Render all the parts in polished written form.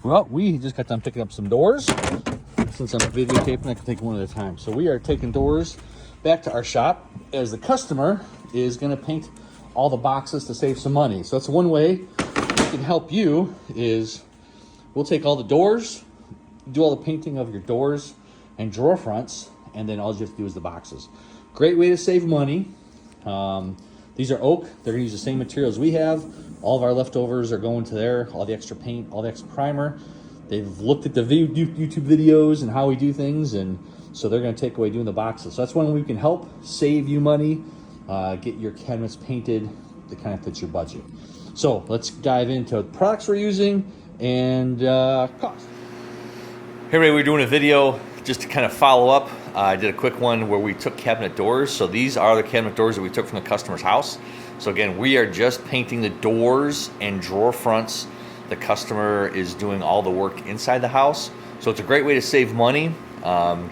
Well, we just got done picking up some doors. Since I'm videotaping, I can take one at a time. So we are taking doors back to our shop as the customer is going to paint all the boxes to save some money. So that's one way we can help you is we'll take all the doors, do all the painting of your doors and drawer fronts, and then all you have to do is the boxes. Great way to save money. These are oak. They're going to use the same materials we have. All of our leftovers are going to there. All the extra paint, all the extra primer. They've looked at the YouTube videos and how we do things, and so they're going to take away doing the boxes. So that's one way we can help save you money, get your cabinets painted that kind of fits your budget. So let's dive into the products we're using and cost. Hey everybody, we're doing a video just to kind of follow up. I did a quick one where we took cabinet doors. So these are the cabinet doors that we took from the customer's house. So again, we are just painting the doors and drawer fronts. The customer is doing all the work inside the house. So it's a great way to save money,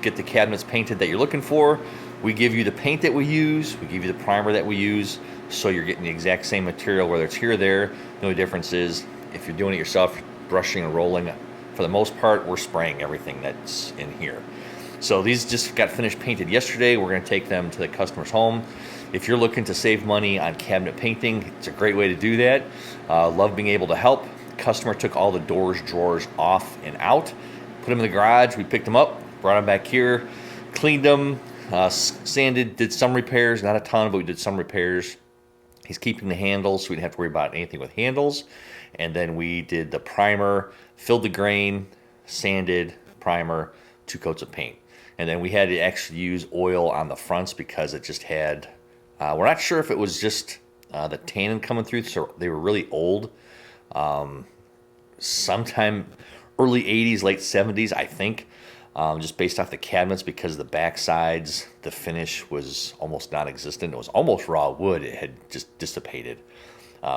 get the cabinets painted that you're looking for. We give you the paint that we use, we give you the primer that we use, so you're getting the exact same material, whether it's here or there. The only difference is if you're doing it yourself, brushing and rolling, for the most part, we're spraying everything that's in here. So these just got finished painted yesterday. We're going to take them to the customer's home. If you're looking to save money on cabinet painting, it's a great way to do that. Love being able to help. Customer took all the doors, drawers off and out, put them in the garage. We picked them up, brought them back here, cleaned them, sanded, did some repairs, not a ton, but we did some repairs. He's keeping the handles, so we didn't have to worry about anything with handles. And then we did the primer, filled the grain, sanded, primer, 2 coats of paint. And then we had to actually use oil on the fronts because it just had, we're not sure if it was just the tannin coming through, so they were really old. Sometime early 80s, late 70s, I think, just based off the cabinets, because the back sides, the finish was almost non-existent. It was almost raw wood. It had just dissipated.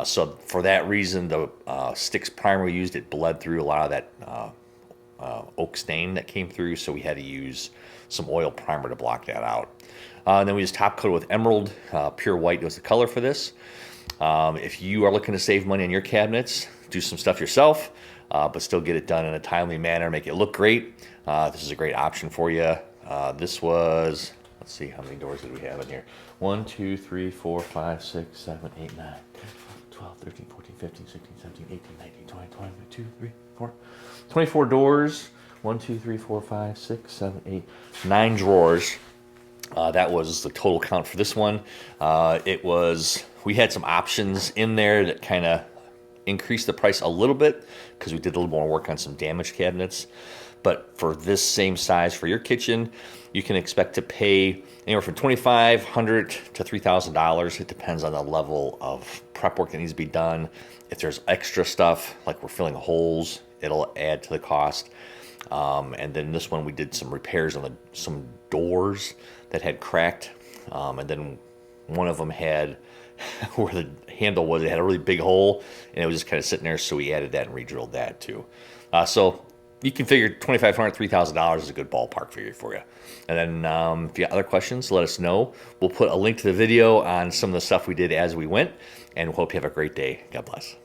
So for that reason, the Stix primer we used, it bled through a lot of that oak stain that came through, so we had to use some oil primer to block that out. And then we just top coated with emerald. Pure white was the color for this. If you are looking to save money on your cabinets, do some stuff yourself, but still get it done in a timely manner, make it look great, this is a great option for you. This was, let's see, how many doors did we have in here? 1, 2, 3, 4, 5, 6, 7, 8, 9, 10, 12, 13, 14, 15, 16, 17, 18, 19, 20, 21, 22, 3, 4, 24 doors. 1, 2, 3, 4, 5, 6, 7, 8, 9 drawers. That was the total count for this one. We had some options in there that kind of increased the price a little bit because we did a little more work on some damaged cabinets. But for this same size for your kitchen, you can expect to pay anywhere from $2,500 to $3,000. It depends on the level of prep work that needs to be done. If there's extra stuff, like we're filling holes, it'll add to the cost. And then this one, we did some repairs on some doors that had cracked. And then one of them had, where the handle was, it had a really big hole, and it was just kind of sitting there, so we added that and re-drilled that too. So you can figure $2,500, $3,000 is a good ballpark figure for you. And then if you got other questions, let us know. We'll put a link to the video on some of the stuff we did as we went, and we hope you have a great day. God bless.